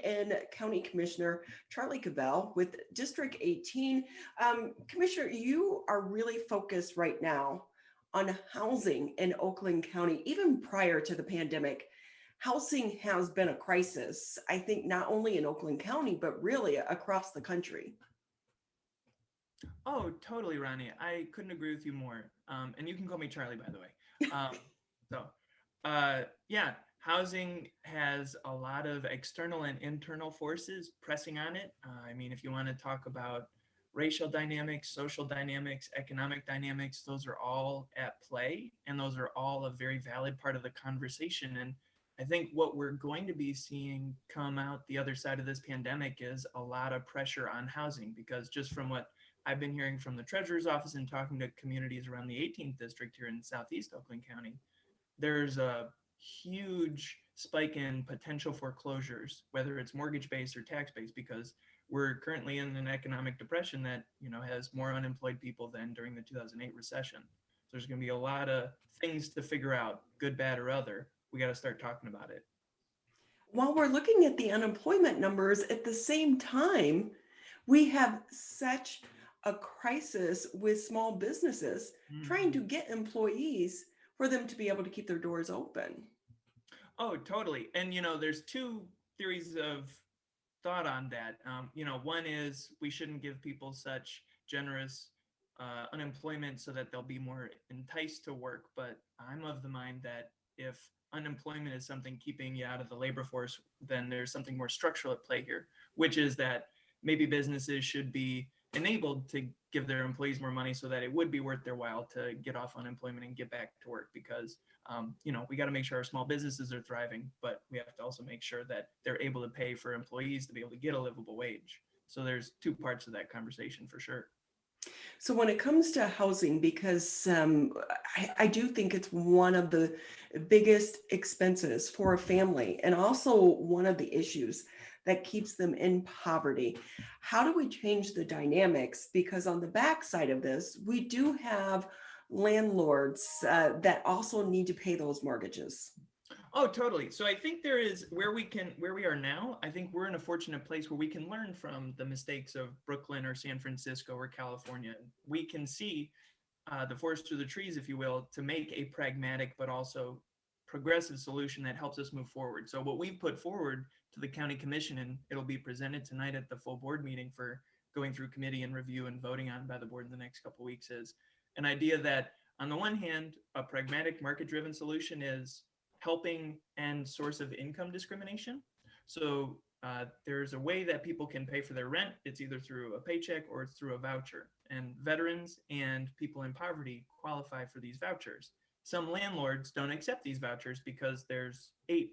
and County Commissioner Charlie Cavell with District 18. Commissioner, you are really focused right now on housing in Oakland County. Even prior to the pandemic, housing has been a crisis, I think, not only in Oakland County, but really across the country. Oh, totally, Ronnie. I couldn't agree with you more. And you can call me Charlie, by the way. Yeah, housing has a lot of external and internal forces pressing on it. I mean, if you want to talk about racial dynamics, social dynamics, economic dynamics, those are all at play, and those are all a very valid part of the conversation. And I think what we're going to be seeing come out the other side of this pandemic is a lot of pressure on housing, because just from what I've been hearing from the Treasurer's Office and talking to communities around the 18th District here in Southeast Oakland County, there's a huge spike in potential foreclosures, whether it's mortgage-based or tax-based, because we're currently in an economic depression that, has more unemployed people than during the 2008 recession. So there's going to be a lot of things to figure out, good, bad, or other. We got to start talking about it. While we're looking at the unemployment numbers, at the same time, we have such a crisis with small businesses trying to get employees for them to be able to keep their doors open. Oh, totally. And, there's two theories of thought on that. One is we shouldn't give people such generous unemployment so that they'll be more enticed to work. But I'm of the mind that if unemployment is something keeping you out of the labor force, then there's something more structural at play here, which is that maybe businesses should be enabled to give their employees more money so that it would be worth their while to get off unemployment and get back to work, because we got to make sure our small businesses are thriving, but we have to also make sure that they're able to pay for employees to be able to get a livable wage. So there's two parts of that conversation for sure. So when it comes to housing, because I do think it's one of the biggest expenses for a family, and also one of the issues that keeps them in poverty. How do we change the dynamics? Because on the backside of this, we do have landlords that also need to pay those mortgages. Oh, totally. So I think there is where we are now, I think we're in a fortunate place where we can learn from the mistakes of Brooklyn or San Francisco or California. We can see the forest through the trees, if you will, to make a pragmatic but also progressive solution that helps us move forward. So what we've put forward to the county commission, and it'll be presented tonight at the full board meeting for going through committee and review and voting on by the board in the next couple of weeks, is an idea that on the one hand, a pragmatic market-driven solution is helping end source of income discrimination. So there's a way that people can pay for their rent. It's either through a paycheck or it's through a voucher. And veterans and people in poverty qualify for these vouchers. Some landlords don't accept these vouchers because there's 8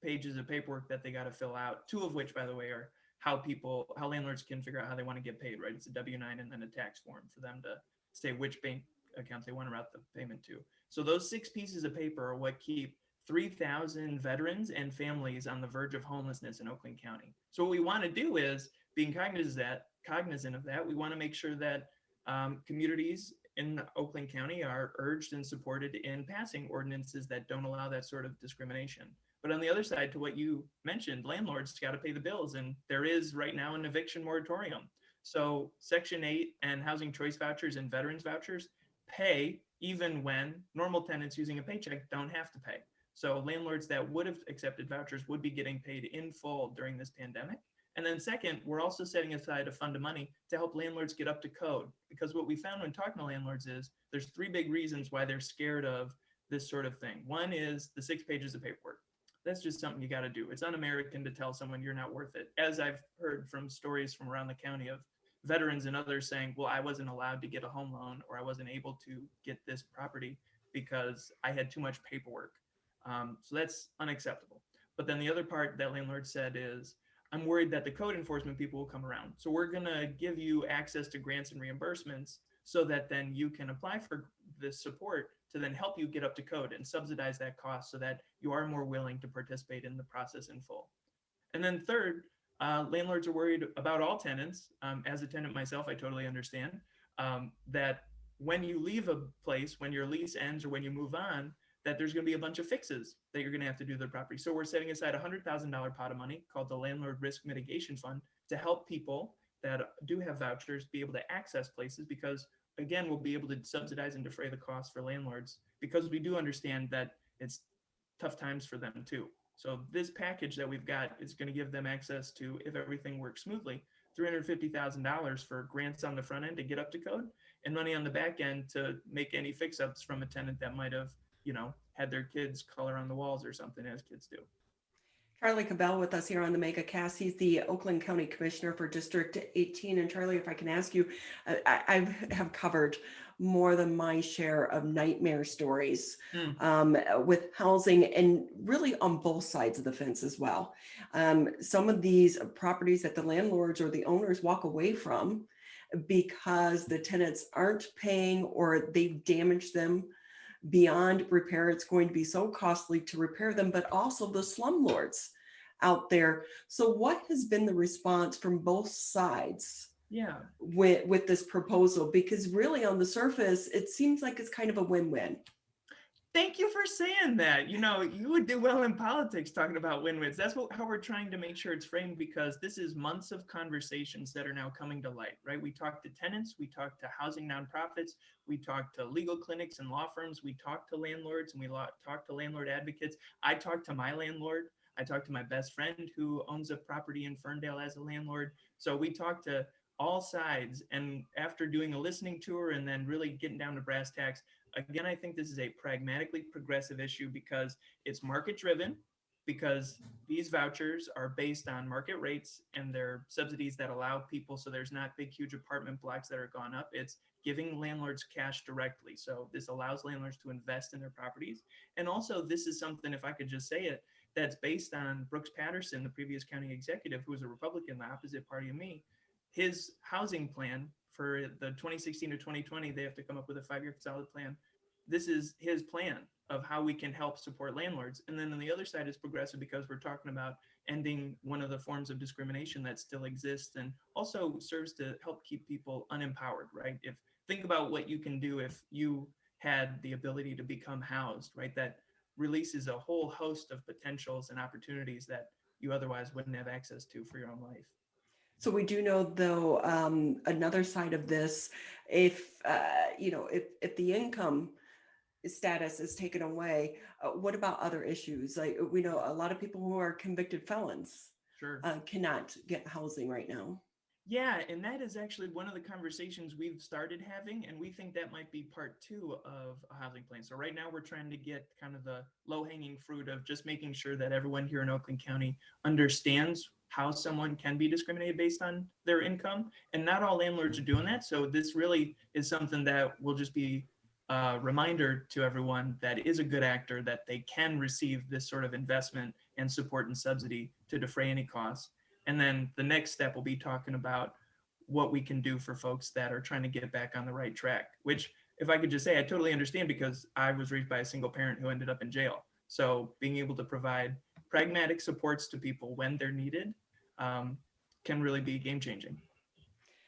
pages of paperwork that they got to fill out, 2 of which, by the way, are how landlords can figure out how they want to get paid, right? It's a W-9 and then a tax form for them to say which bank account they want to route the payment to. So those 6 pieces of paper are what keep 3,000 veterans and families on the verge of homelessness in Oakland County. So what we want to do is, being cognizant of that, we want to make sure that communities in Oakland County are urged and supported in passing ordinances that don't allow that sort of discrimination. But on the other side, to what you mentioned, landlords got to pay the bills, and there is right now an eviction moratorium. So Section 8 and housing choice vouchers and veterans vouchers pay even when normal tenants using a paycheck don't have to pay. So landlords that would have accepted vouchers would be getting paid in full during this pandemic. And then second, we're also setting aside a fund of money to help landlords get up to code. Because what we found when talking to landlords is there's 3 big reasons why they're scared of this sort of thing. One is the 6 pages of paperwork. That's just something you got to do. It's un-American to tell someone you're not worth it. As I've heard from stories from around the county of veterans and others saying, well, I wasn't allowed to get a home loan, or I wasn't able to get this property because I had too much paperwork. So that's unacceptable. But then the other part that landlord said is, I'm worried that the code enforcement people will come around. So we're going to give you access to grants and reimbursements so that then you can apply for this support to then help you get up to code and subsidize that cost so that you are more willing to participate in the process in full. And then third, landlords are worried about all tenants. As a tenant myself, I totally understand that when you leave a place, when your lease ends or when you move on, that there's going to be a bunch of fixes that you're going to have to do to the property. So we're setting aside a $100,000 pot of money called the Landlord Risk Mitigation Fund to help people that do have vouchers be able to access places, because again, we'll be able to subsidize and defray the costs for landlords, because we do understand that it's tough times for them too. So this package that we've got is going to give them access to, if everything works smoothly, $350,000 for grants on the front end to get up to code, and money on the back end to make any fix-ups from a tenant that might have, had their kids color on the walls or something, as kids do. Charlie Cavell with us here on the Mega Cast. He's the Oakland County Commissioner for District 18. And Charlie, if I can ask you, I have covered more than my share of nightmare stories with housing, and really on both sides of the fence as well. Some of these properties that the landlords or the owners walk away from because the tenants aren't paying, or they've damaged them beyond repair. It's going to be so costly to repair them, but also the slumlords out there. So what has been the response from both sides with this proposal? Because really on the surface, it seems like it's kind of a win-win. Thank you for saying that. You would do well in politics talking about win-wins. That's how we're trying to make sure it's framed, because this is months of conversations that are now coming to light, right? We talk to tenants, we talk to housing nonprofits, we talk to legal clinics and law firms, we talk to landlords, and we talk to landlord advocates. I talk to my landlord. I talk to my best friend who owns a property in Ferndale as a landlord. So we talk to all sides. And after doing a listening tour and then really getting down to brass tacks, again, I think this is a pragmatically progressive issue, because it's market driven, because these vouchers are based on market rates and they're subsidies that allow people. So there's not big, huge apartment blocks that are gone up. It's giving landlords cash directly. So this allows landlords to invest in their properties. And also, this is something, if I could just say it, that's based on Brooks Patterson, the previous county executive, who was a Republican, the opposite party of me. His housing plan for the 2016 to 2020, they have to come up with a 5-year solid plan. This is his plan of how we can help support landlords. And then on the other side is progressive, because we're talking about ending one of the forms of discrimination that still exists, and also serves to help keep people unempowered, right? Think about what you can do if you had the ability to become housed, right? That releases a whole host of potentials and opportunities that you otherwise wouldn't have access to for your own life. So we do know, though, another side of this, if the income status is taken away, what about other issues? Like, we know a lot of people who are convicted felons cannot get housing right now. Yeah, and that is actually one of the conversations we've started having, and we think that might be part 2 of a housing plan. So right now we're trying to get kind of the low-hanging fruit of just making sure that everyone here in Oakland County understands how someone can be discriminated based on their income, and not all landlords are doing that. So this really is something that will just be a reminder to everyone that is a good actor, that they can receive this sort of investment and support and subsidy to defray any costs. And then the next step will be talking about what we can do for folks that are trying to get back on the right track, which, if I could just say, I totally understand, because I was raised by a single parent who ended up in jail. So being able to provide pragmatic supports to people when they're needed can really be game changing.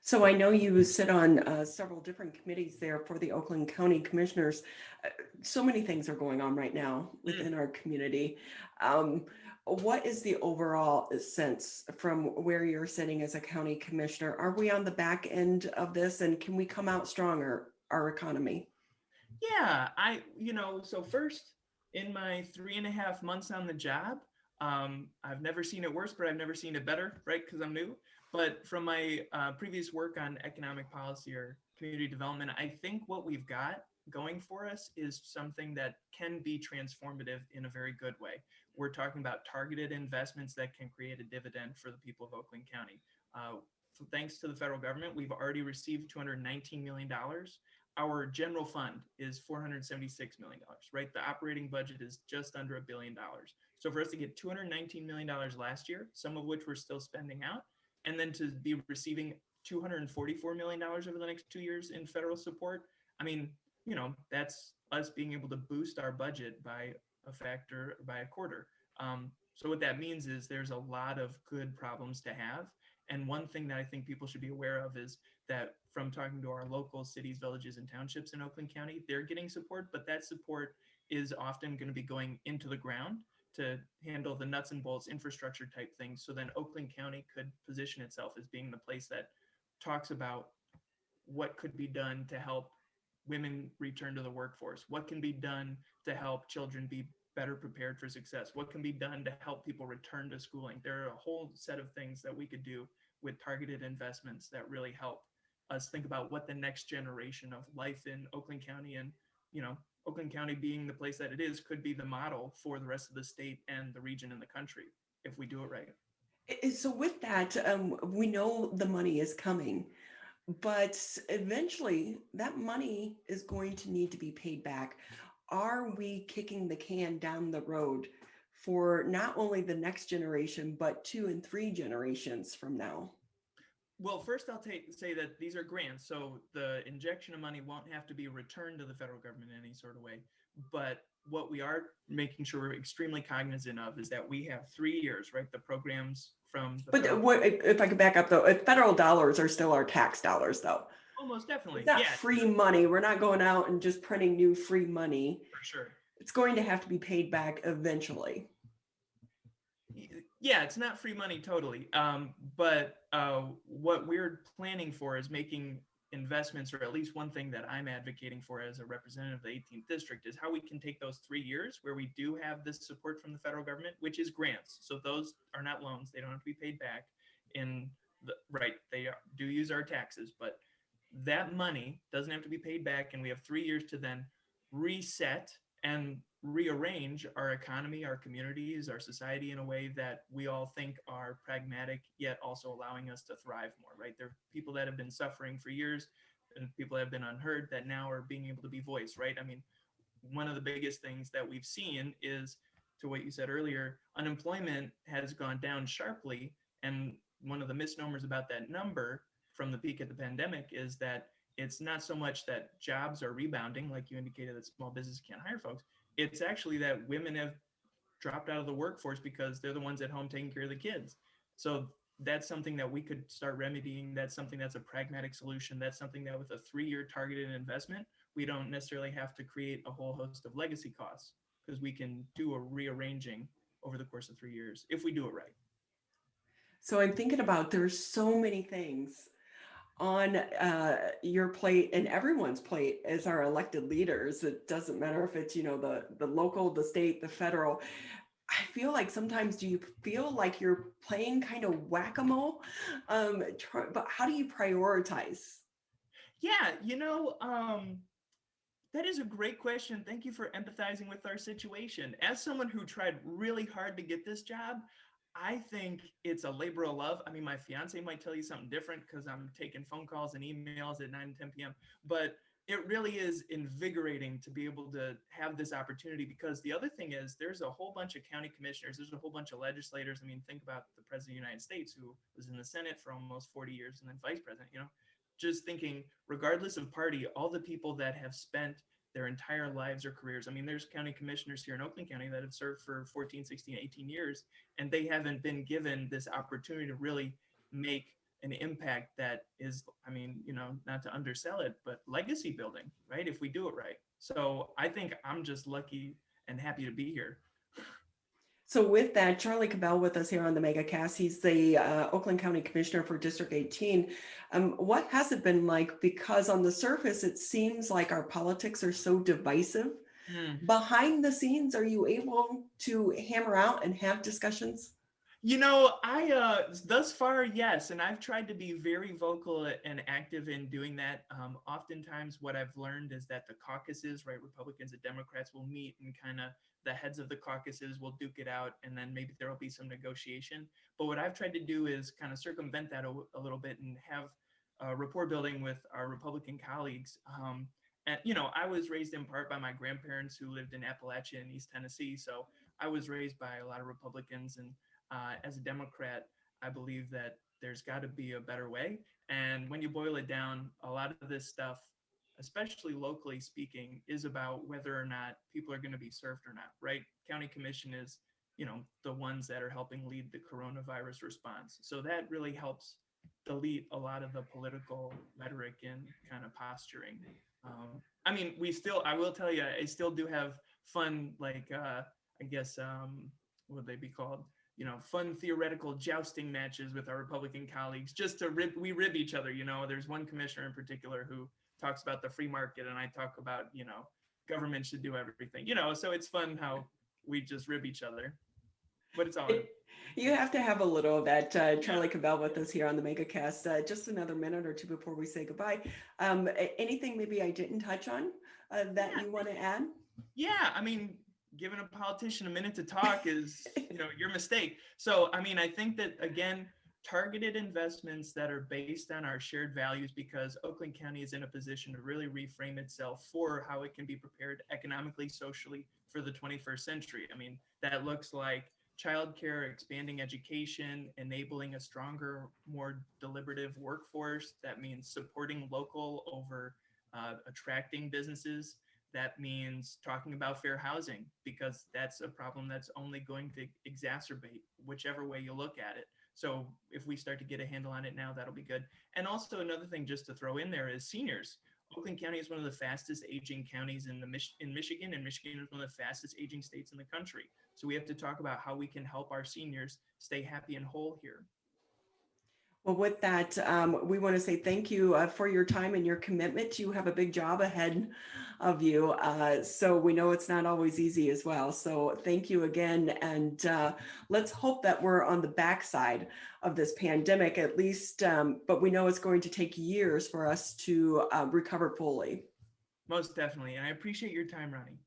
So I know you sit on several different committees there for the Oakland County Commissioners. So many things are going on right now within our community. What is the overall sense from where you're sitting as a county commissioner? Are we on the back end of this, and can we come out stronger, our economy? Yeah, so first, in my 3.5 months on the job, I've never seen it worse, but I've never seen it better, right? Because I'm new. But from my previous work on economic policy or community development, I think what we've got going for us is something that can be transformative in a very good way. We're talking about targeted investments that can create a dividend for the people of Oakland County. Thanks to the federal government, we've already received $219 million. Our general fund is $476 million, right? The operating budget is just under $1 billion. So for us to get $219 million last year, some of which we're still spending out, and then to be receiving $244 million over the next 2 years in federal support, I mean, that's us being able to boost our budget by a quarter. So what that means is there's a lot of good problems to have. And one thing that I think people should be aware of is that, from talking to our local cities, villages, and townships in Oakland County, they're getting support, but that support is often going to be going into the ground to handle the nuts and bolts infrastructure type things. So then Oakland County could position itself as being the place that talks about what could be done to help women return to the workforce, what can be done to help children be better prepared for success, what can be done to help people return to schooling. There are a whole set of things that we could do with targeted investments that really help us think about what the next generation of life in Oakland County, and Oakland County being the place that it is, could be the model for the rest of the state and the region and the country if we do it right. So with that, we know the money is coming, but eventually that money is going to need to be paid back. Are we kicking the can down the road for not only the next generation, but 2 and 3 generations from now? Well, first I'll say that these are grants, so the injection of money won't have to be returned to the federal government in any sort of way. But what we are making sure we're extremely cognizant of is that we have 3 years, right? The programs from the But what, if I could back up though, federal dollars are still our tax dollars though. Almost definitely. It's not free money. We're not going out and just printing new free money. For sure. It's going to have to be paid back eventually. Yeah, it's not free money totally. But what we're planning for is making investments, or at least one thing that I'm advocating for as a representative of the 18th district, is how we can take those 3 years where we do have this support from the federal government, which is grants. So those are not loans. They don't have to be paid back they do use our taxes, but that money doesn't have to be paid back. And we have 3 years to then reset and rearrange our economy, our communities, our society in a way that we all think are pragmatic, yet also allowing us to thrive more, right? There are people that have been suffering for years and people that have been unheard that now are being able to be voiced, right? I mean, one of the biggest things that we've seen is, to what you said earlier, unemployment has gone down sharply. And one of the misnomers about that number from the peak of the pandemic is that it's not so much that jobs are rebounding, like you indicated, that small business can't hire folks. It's actually that women have dropped out of the workforce because they're the ones at home taking care of the kids. So that's something that we could start remedying. That's something that's a pragmatic solution. That's something that with a 3-year targeted investment, we don't necessarily have to create a whole host of legacy costs, because we can do a rearranging over the course of 3 years if we do it right. So I'm thinking about, there's so many things on your plate and everyone's plate as our elected leaders. It doesn't matter if it's, the local, the state, the federal. I feel like sometimes, do you feel like you're playing kind of whack-a-mole? But how do you prioritize? Yeah, that is a great question. Thank you for empathizing with our situation. As someone who tried really hard to get this job, I think it's a labor of love. I mean, my fiance might tell you something different because I'm taking phone calls and emails at 9 and 10 p.m. But it really is invigorating to be able to have this opportunity, because the other thing is there's a whole bunch of county commissioners, there's a whole bunch of legislators. I mean, think about the president of the United States, who was in the Senate for almost 40 years and then vice president, just thinking, regardless of party, all the people that have spent their entire lives or careers. I mean, there's county commissioners here in Oakland County that have served for 14, 16, 18 years, and they haven't been given this opportunity to really make an impact that is, not to undersell it, but legacy building, right? If we do it right. So I think I'm just lucky and happy to be here. So with that, Charlie Cavell with us here on the MegaCast. He's the Oakland County Commissioner for District 18. What has it been like? Because on the surface, it seems like our politics are so divisive. Behind the scenes, are you able to hammer out and have discussions? I thus far, yes, and I've tried to be very vocal and active in doing that. Oftentimes, what I've learned is that the caucuses, right, Republicans and Democrats will meet, and kind of the heads of the caucuses will duke it out, and then maybe there will be some negotiation. But what I've tried to do is kind of circumvent that a little bit and have rapport building with our Republican colleagues. And I was raised in part by my grandparents who lived in Appalachia and East Tennessee, so I was raised by a lot of Republicans, and as a Democrat, I believe that there's got to be a better way. And when you boil it down, a lot of this stuff, especially locally speaking, is about whether or not people are going to be served or not, right? County Commission is, the ones that are helping lead the coronavirus response. So that really helps delete a lot of the political rhetoric and kind of posturing. I will tell you, I still do have fun, like, I guess, what would they be called? You know, fun theoretical jousting matches with our Republican colleagues, just to we rib each other. You know, there's one commissioner in particular who talks about the free market, and I talk about, you know, government should do everything. You know, so it's fun how we just rib each other, but it's all in. You have to have a little of that. Yeah. Charlie Cavell with us here on the MegaCast. Just another minute or two before we say goodbye. Anything maybe I didn't touch on that Yeah. you want to add? Yeah, I mean, giving a politician a minute to talk is, you know, your mistake. So, I mean, I think that, again, targeted investments that are based on our shared values, because Oakland County is in a position to really reframe itself for how it can be prepared economically, socially for the 21st century. I mean, that looks like childcare, expanding education, enabling a stronger, more deliberative workforce. That means supporting local over attracting businesses. That means talking about fair housing, because that's a problem that's only going to exacerbate whichever way you look at it. So if we start to get a handle on it now, that'll be good. And also another thing just to throw in there is seniors. Oakland County is one of the fastest aging counties in Michigan, and Michigan is one of the fastest aging states in the country. So we have to talk about how we can help our seniors stay happy and whole here. Well, with that, we want to say thank you for your time and your commitment. You have a big job ahead of you. So we know it's not always easy as well. So thank you again. And let's hope that we're on the backside of this pandemic at least. But we know it's going to take years for us to recover fully. Most definitely. And I appreciate your time, Ronnie.